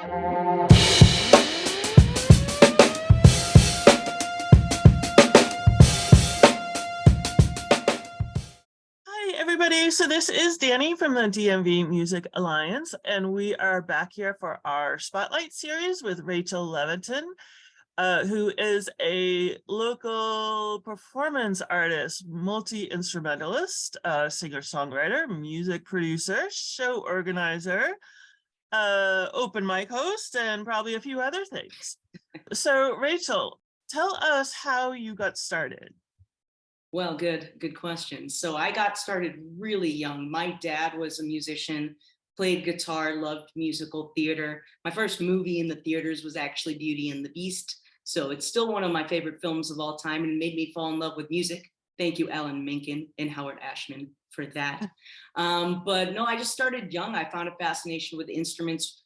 Hi, everybody. So this is Danny from the DMV Music Alliance, and we are back here for our Spotlight series with Rachel Levitin, who is a local performance artist, multi-instrumentalist, singer-songwriter, music producer, show organizer, open mic host, and probably a few other things. So Rachel, tell us how you got started. Well, good question. So I got started really young. My dad was a musician, played guitar, loved musical theater. My first movie in the theaters was actually Beauty and the Beast. So it's still one of my favorite films of all time and made me fall in love with music. Thank you, Alan Menken and Howard Ashman, for that. But no, I just started young. I found a fascination with instruments,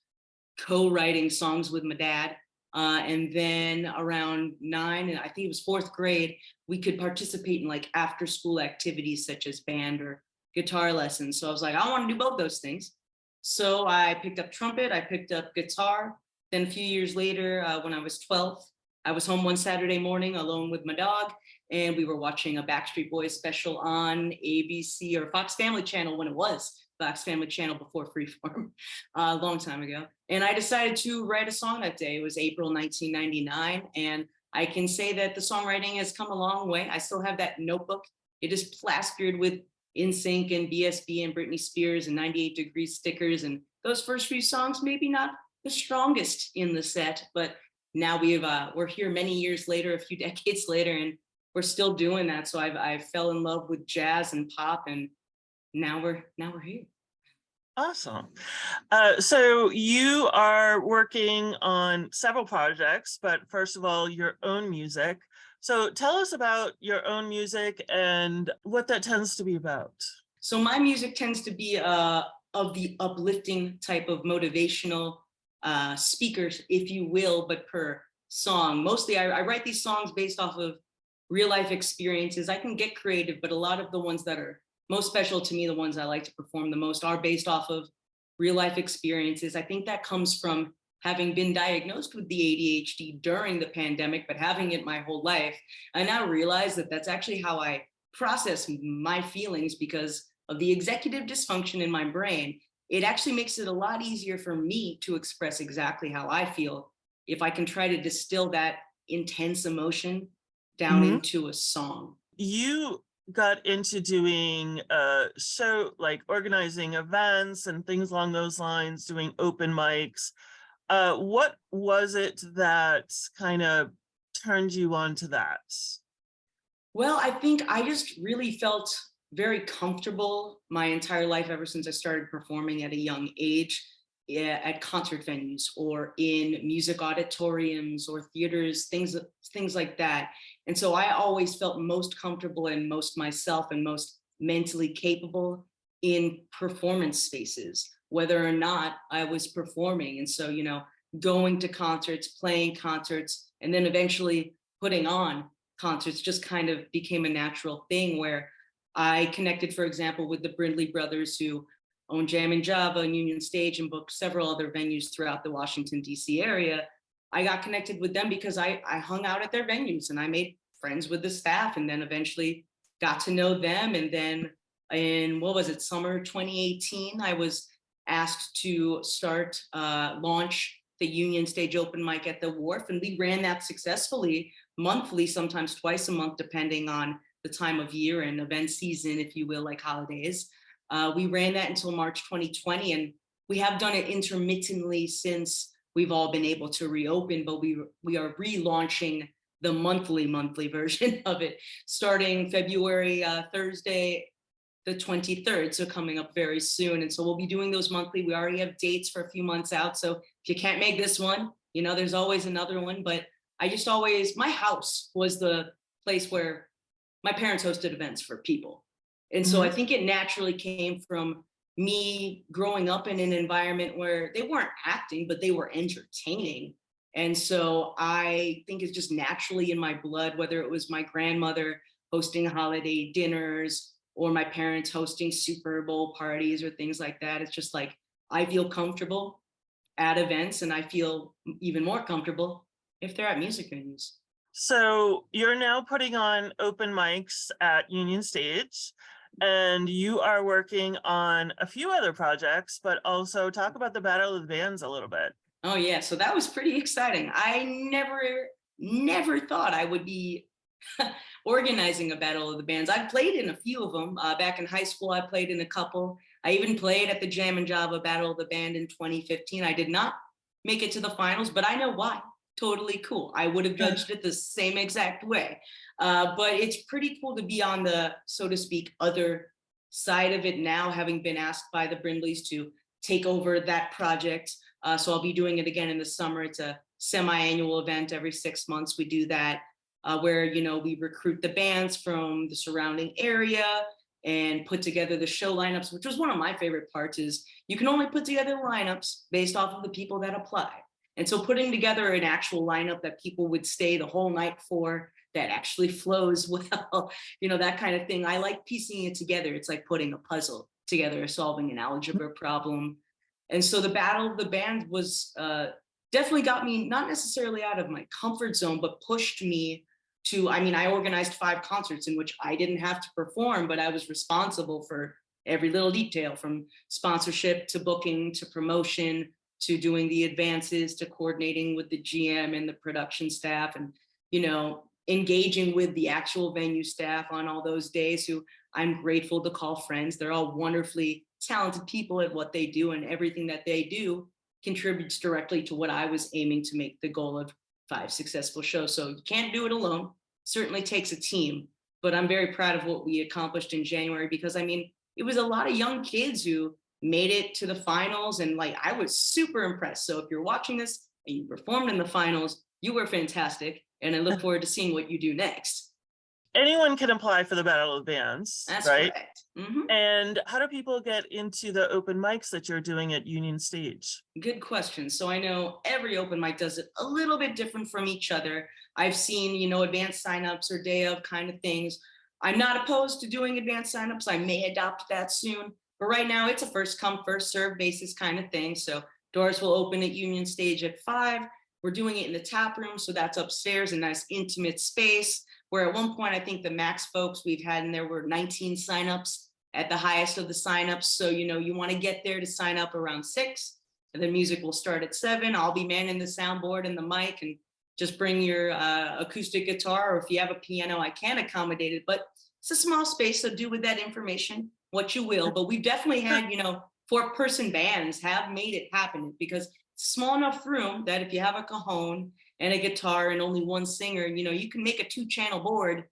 co-writing songs with my dad. And then around 9, and I think it was 4th grade, we could participate in like after school activities such as band or guitar lessons. So I was like, I want to do both those things. So I picked up trumpet, I picked up guitar. Then a few years later, when I was 12, I was home one Saturday morning alone with my dog, and we were watching a Backstreet Boys special on ABC or Fox Family Channel when it was Fox Family Channel before Freeform, a long time ago. And I decided to write a song that day. It was April 1999, and I can say that the songwriting has come a long way. I still have that notebook. It is plastered with NSYNC and BSB and Britney Spears and 98 Degrees stickers. And those first few songs, maybe not the strongest in the set, but now we're here many years later, a few decades later, and we're still doing that. So I fell in love with jazz and pop, and now we're here. Awesome. So you are working on several projects, but first of all, your own music. So tell us about your own music and what that tends to be about. So my music tends to be of the uplifting type of motivational speakers, if you will, but per song. Mostly I write these songs based off of real life experiences. I can get creative, but a lot of the ones that are most special to me, the ones I like to perform the most, are based off of real life experiences. I think that comes from having been diagnosed with the ADHD during the pandemic, but having it my whole life. I now realize that that's actually how I process my feelings because of the executive dysfunction in my brain. It actually makes it a lot easier for me to express exactly how I feel if I can try to distill that intense emotion down into a song. You got into doing show, like organizing events and things along those lines, doing open mics. What was it that kind of turned you on to that? Well, I think I just really felt very comfortable my entire life ever since I started performing at a young age, yeah, at concert venues or in music auditoriums or theaters, things like that. And so I always felt most comfortable and most myself and most mentally capable in performance spaces, whether or not I was performing. And so, going to concerts, playing concerts, and then eventually putting on concerts just kind of became a natural thing where I connected, for example, with the Brindley brothers who own Jam and Java and Union Stage and booked several other venues throughout the Washington, D.C. area. I got connected with them because I hung out at their venues and I made friends with the staff and then eventually got to know them. And then in, summer 2018, I was asked to launch the Union Stage open mic at the Wharf. And we ran that successfully monthly, sometimes twice a month, depending on the time of year and event season, if you will, like holidays. We ran that until March 2020, and we have done it intermittently since we've all been able to reopen, but we are relaunching the monthly version of it starting February Thursday, the 23rd, so coming up very soon. And so we'll be doing those monthly. We already have dates for a few months out. So if you can't make this one, there's always another one. But my house was the place where my parents hosted events for people. And so I think it naturally came from me growing up in an environment where they weren't acting, but they were entertaining. And so I think it's just naturally in my blood, whether it was my grandmother hosting holiday dinners or my parents hosting Super Bowl parties or things like that. It's just like, I feel comfortable at events, and I feel even more comfortable if they're at music venues. So you're now putting on open mics at Union Stage, and you are working on a few other projects, but also talk about the Battle of the Bands a little bit. Oh yeah, so that was pretty exciting. I never thought I would be organizing a Battle of the Bands. I played in a few of them. Back in high school, I played in a couple. I even played at the Jam and Java Battle of the Band in 2015. I did not make it to the finals, but I know why. Totally cool. I would have judged it the same exact way. But it's pretty cool to be on the, so to speak, other side of it now, having been asked by the Brindleys to take over that project. So I'll be doing it again in the summer. It's a semi-annual event every 6 months. We do that where, you know, we recruit the bands from the surrounding area and put together the show lineups, which was one of my favorite parts. Is you can only put together lineups based off of the people that apply. And so putting together an actual lineup that people would stay the whole night for, that actually flows well, you know, that kind of thing. I like piecing it together. It's like putting a puzzle together, solving an algebra problem. And so the Battle of the Band was definitely got me, not necessarily out of my comfort zone, but pushed me to, I mean, I organized 5 concerts in which I didn't have to perform, but I was responsible for every little detail, from sponsorship to booking to promotion to doing the advances to coordinating with the GM and the production staff, and, you know, engaging with the actual venue staff on all those days, who I'm grateful to call friends. They're all wonderfully talented people at what they do, and everything that they do contributes directly to what I was aiming to make the goal of 5 successful shows. So you can't do it alone. Certainly takes a team, but I'm very proud of what we accomplished in January, because I mean, it was a lot of young kids who made it to the finals, and like, I was super impressed. So if you're watching this and you performed in the finals, you were fantastic, and I look forward to seeing what you do next. Anyone can apply for the Battle of the Bands, That's right? correct. Mm-hmm. And how do people get into the open mics that you're doing at Union Stage? Good question. So I know every open mic does it a little bit different from each other. I've seen, you know, advanced signups or day of kind of things. I'm not opposed to doing advanced signups. I may adopt that soon. But right now it's a first come, first serve basis kind of thing. So doors will open at Union Stage at 5. We're doing it in the tap room. So that's upstairs, a nice intimate space, where at one point, I think the max folks we've had in there were 19 signups at the highest of the signups. So, you know, you want to get there to sign up around 6, and the music will start at 7. I'll be manning the soundboard and the mic, and just bring your acoustic guitar, or if you have a piano, I can accommodate it. But it's a small space, so do with that information what you will. But we've definitely had, you know, 4-person bands have made it happen, because it's a small enough room that if you have a cajon and a guitar and only one singer, you know, you can make a 2-channel board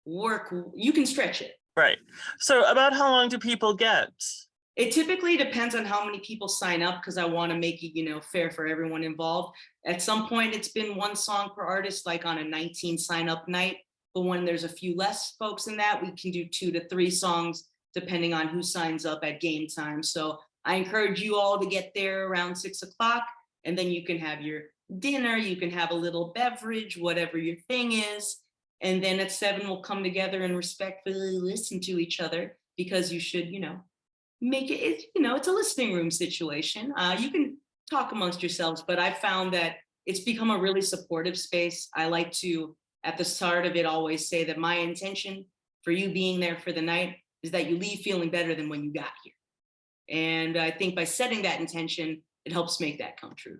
work. You can stretch it. Right. So about how long do people get? It typically depends on how many people sign up, because I want to make it, you know, fair for everyone involved. At some point, it's been 1 song per artist, like on a 19 sign up night. But when there's a few less folks in that, we can do 2 to 3 songs, depending on who signs up at game time. So I encourage you all to get there around 6 o'clock, and then you can have your dinner, you can have a little beverage, whatever your thing is. And then at 7, we'll come together and respectfully listen to each other, because you should, you know, make it, you know, it's a listening room situation. You can talk amongst yourselves, but I found that it's become a really supportive space. I like to, at the start of it, always say that my intention for you being there for the night is that you leave feeling better than when you got here. And I think by setting that intention, it helps make that come true.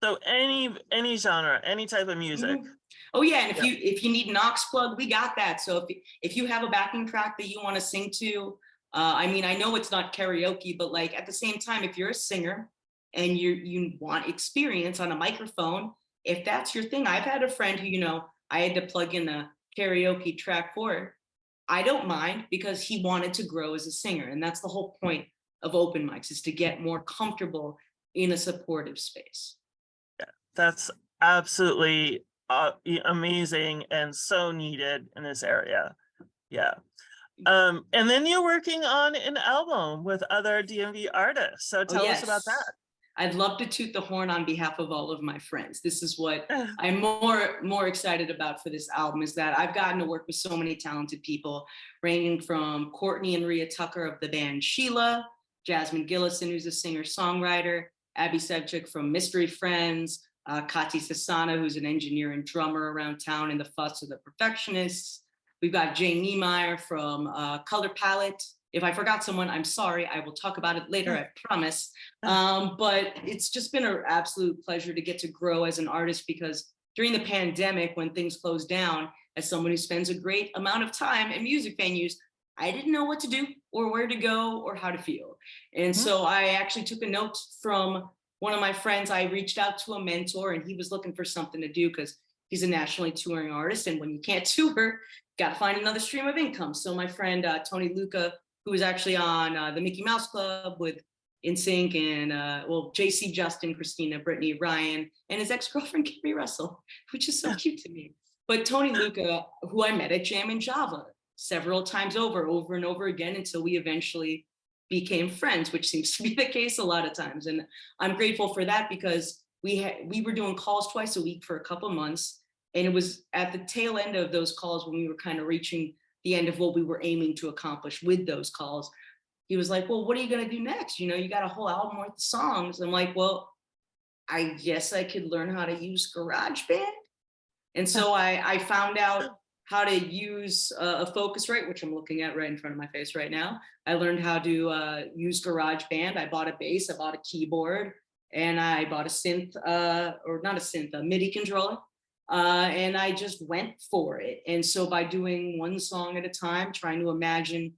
So any genre, any type of music. Mm-hmm. Oh yeah, and if you need an aux plug, we got that. So if you have a backing track that you want to sing to, I mean, I know it's not karaoke, but like at the same time, if you're a singer and you want experience on a microphone, if that's your thing, I've had a friend who, you know, I had to plug in a karaoke track for. I don't mind, because he wanted to grow as a singer, and that's the whole point of open mics, is to get more comfortable in a supportive space. That's absolutely amazing and so needed in this area. Yeah. And then you're working on an album with other DMV artists. So tell us about that. I'd love to toot the horn on behalf of all of my friends. This is what I'm more excited about for this album, is that I've gotten to work with so many talented people, ranging from Courtney and Rhea Tucker of the band Sheila, Jasmine Gillison, who's a singer-songwriter, Abby Sevchik from Mystery Friends, Kati Sasana, who's an engineer and drummer around town, and the Fuss of the Perfectionists. We've got Jane Niemeyer from Color Palette. If I forgot someone, I'm sorry. I will talk about it later, I promise. But it's just been an absolute pleasure to get to grow as an artist, because during the pandemic, when things closed down, as someone who spends a great amount of time in music venues, I didn't know what to do or where to go or how to feel. And so I actually took a note from one of my friends. I reached out to a mentor, and he was looking for something to do because he's a nationally touring artist. And when you can't tour, got to find another stream of income. So my friend, Tony Luca, who was actually on the Mickey Mouse Club with NSYNC and JC, Justin, Christina, Brittany, Ryan, and his ex-girlfriend, Kimmy Russell, which is so cute to me. But Tony Luca, who I met at Jam in Java several times over and over again, until we eventually became friends, which seems to be the case a lot of times. And I'm grateful for that, because we were doing calls twice a week for a couple months. And it was at the tail end of those calls, when we were kind of reaching the end of what we were aiming to accomplish with those calls. He was like, well, what are you going to do next? You got a whole album worth of songs. I'm like, well, I guess I could learn how to use GarageBand. And so I found out how to use a Focusrite, which I'm looking at right in front of my face right now. I learned how to use GarageBand. I bought a bass, I bought a keyboard, and I bought a synth, or not a synth, a MIDI controller. And I just went for it. And so by doing one song at a time, trying to imagine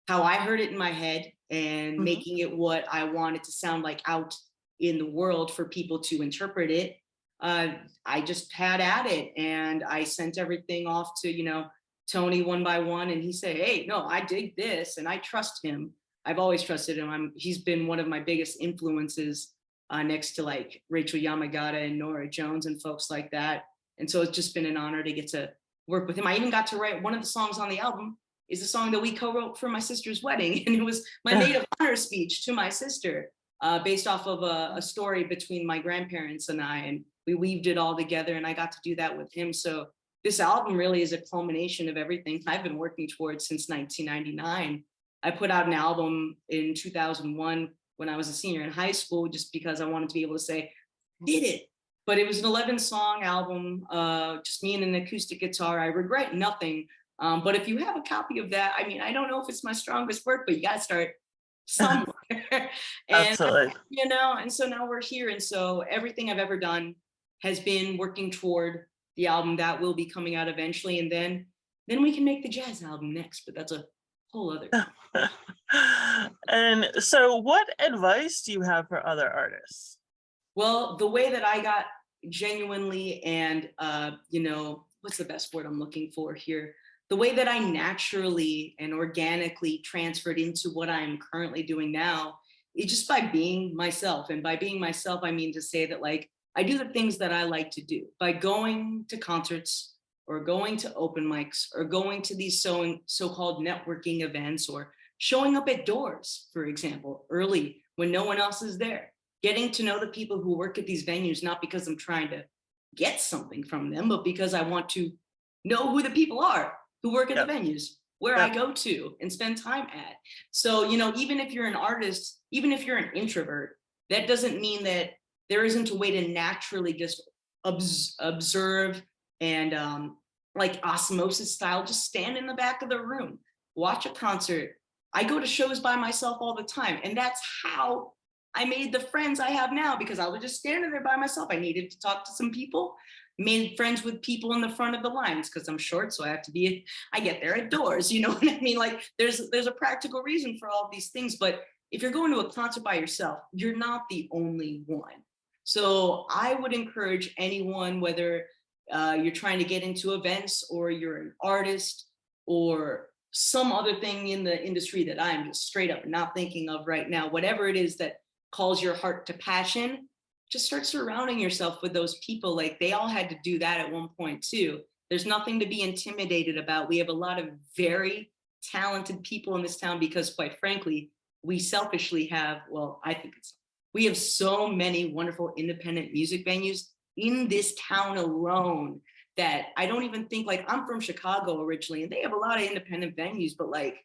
how I heard it in my head and making it what I wanted to sound like out in the world for people to interpret it, I just had at it. And I sent everything off to, Tony one by one. And he said, hey, no, I dig this. And I trust him. I've always trusted him. He's been one of my biggest influences, next to like Rachel Yamagata and Nora Jones and folks like that. And so it's just been an honor to get to work with him. I even got to write one of the songs on the album is a song that we co-wrote for my sister's wedding. And it was my maid of honor speech to my sister, based off of a story between my grandparents and I. And we weaved it all together, and I got to do that with him. So this album really is a culmination of everything I've been working towards since 1999. I put out an album in 2001 when I was a senior in high school, just because I wanted to be able to say, did it. But it was an 11-song album, just me and an acoustic guitar. I regret nothing. But if you have a copy of that, I don't know if it's my strongest work, but you got to start somewhere. And, Absolutely. And so now we're here. And so everything I've ever done has been working toward the album that will be coming out eventually. And then we can make the jazz album next, but that's a whole other. And so what advice do you have for other artists? Well, the way that I got genuinely and, what's the best word I'm looking for here? The way that I naturally and organically transferred into what I'm currently doing now is just by being myself. And by being myself, I mean to say that, like, I do the things that I like to do by going to concerts or going to open mics or going to these so-called networking events or showing up at doors, for example, early when no one else is there. Getting to know the people who work at these venues, not because I'm trying to get something from them, but because I want to know who the people are who work at the venues where I go to and spend time at. So, even if you're an artist, even if you're an introvert, that doesn't mean that there isn't a way to naturally just observe and like osmosis style, just stand in the back of the room, watch a concert. I go to shows by myself all the time. And that's how I made the friends I have now, because I was just standing there by myself. I needed to talk to some people, made friends with people in the front of the lines because I'm short. So I get there at doors, you know what I mean? Like there's a practical reason for all of these things. But if you're going to a concert by yourself, you're not the only one. So I would encourage anyone, whether you're trying to get into events or you're an artist or some other thing in the industry that I'm just straight up not thinking of right now, whatever it is that calls your heart to passion, just start surrounding yourself with those people. Like they all had to do that at one point too. There's nothing to be intimidated about. We have a lot of very talented people in this town because, quite frankly, we selfishly have, we have so many wonderful independent music venues in this town alone that I don't even think, like, I'm from Chicago originally and they have a lot of independent venues, but like,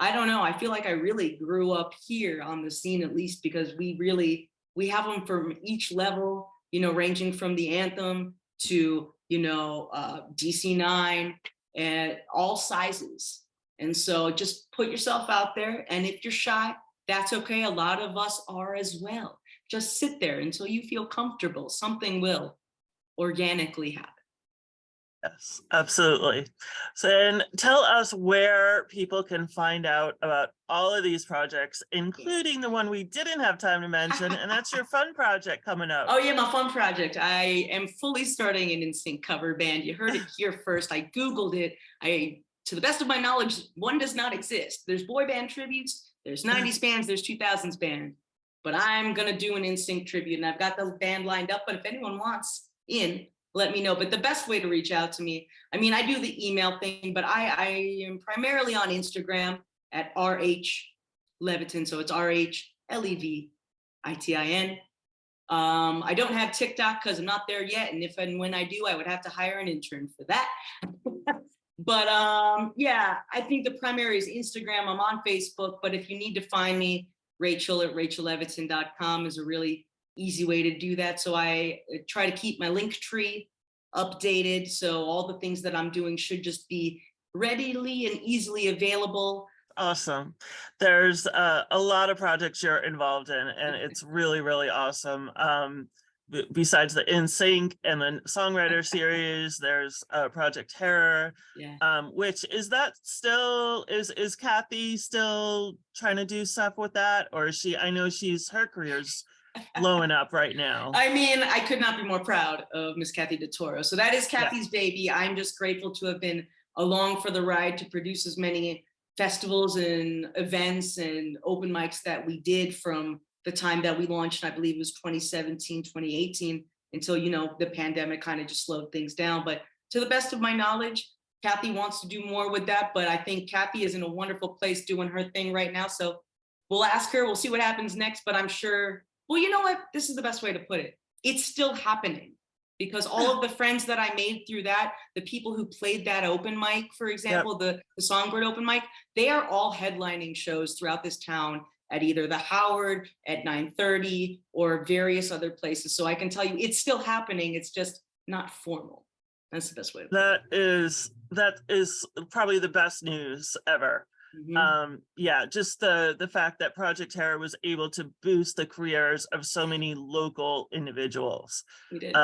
I don't know. I feel like I really grew up here on the scene, at least because we really We have them from each level, ranging from the anthem to, DC-9 and all sizes. And so just put yourself out there. And if you're shy, that's okay. A lot of us are as well. Just sit there until you feel comfortable. Something will organically happen. Yes, absolutely. So then tell us where people can find out about all of these projects, including the one we didn't have time to mention, and that's your fun project coming up. Oh yeah, my fun project. I am fully starting an NSYNC cover band. You heard it here first. I Googled it. To the best of my knowledge, one does not exist. There's boy band tributes, there's 90s bands, there's 2000s band, but I'm gonna do an NSYNC tribute, and I've got the band lined up, but if anyone wants in, let me know. But the best way to reach out to me, I do the email thing, but I am primarily on Instagram at RH Levitin. So it's RHLEVITIN. I don't have TikTok because I'm not there yet. And if and when I do, I would have to hire an intern for that. But yeah, I think the primary is Instagram. I'm on Facebook, but if you need to find me, Rachel at rachellevitin.com is a really easy way to do that. So I try to keep my link tree updated. So all the things that I'm doing should just be readily and easily available. Awesome. There's a lot of projects you're involved in, and it's really, really awesome. Besides the NSYNC and the songwriter series, there's Project Terror. Yeah. Which is that still is Kathy still trying to do stuff with that, or is she? I know her career's blowing up right now. I could not be more proud of Miss Kathy DeToro. So that is Kathy's baby. I'm just grateful to have been along for the ride to produce as many festivals and events and open mics that we did from the time that we launched. I believe it was 2017, 2018, until, the pandemic kind of just slowed things down. But to the best of my knowledge, Kathy wants to do more with that. But I think Kathy is in a wonderful place doing her thing right now. So we'll ask her, we'll see what happens next. But I'm sure, well, you know what? This is the best way to put it. It's still happening, because all of the friends that I made through that, the people who played that open mic, for example, the Songbird open mic, they are all headlining shows throughout this town at either the Howard at 9:30 or various other places. So I can tell you it's still happening. It's just not formal. That's the best way to put it. That is probably the best news ever. Mm-hmm. Yeah, just the fact that Project Terror was able to boost the careers of so many local individuals. We did.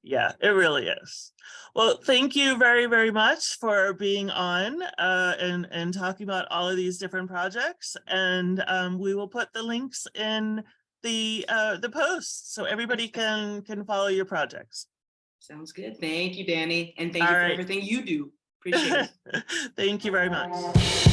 Yeah, it really is. Well, thank you very, very much for being on and talking about all of these different projects. And we will put the links in the post so everybody can follow your projects. Sounds good. Thank you, Danny. And thank you for everything you do. Appreciate it. Thank you very much.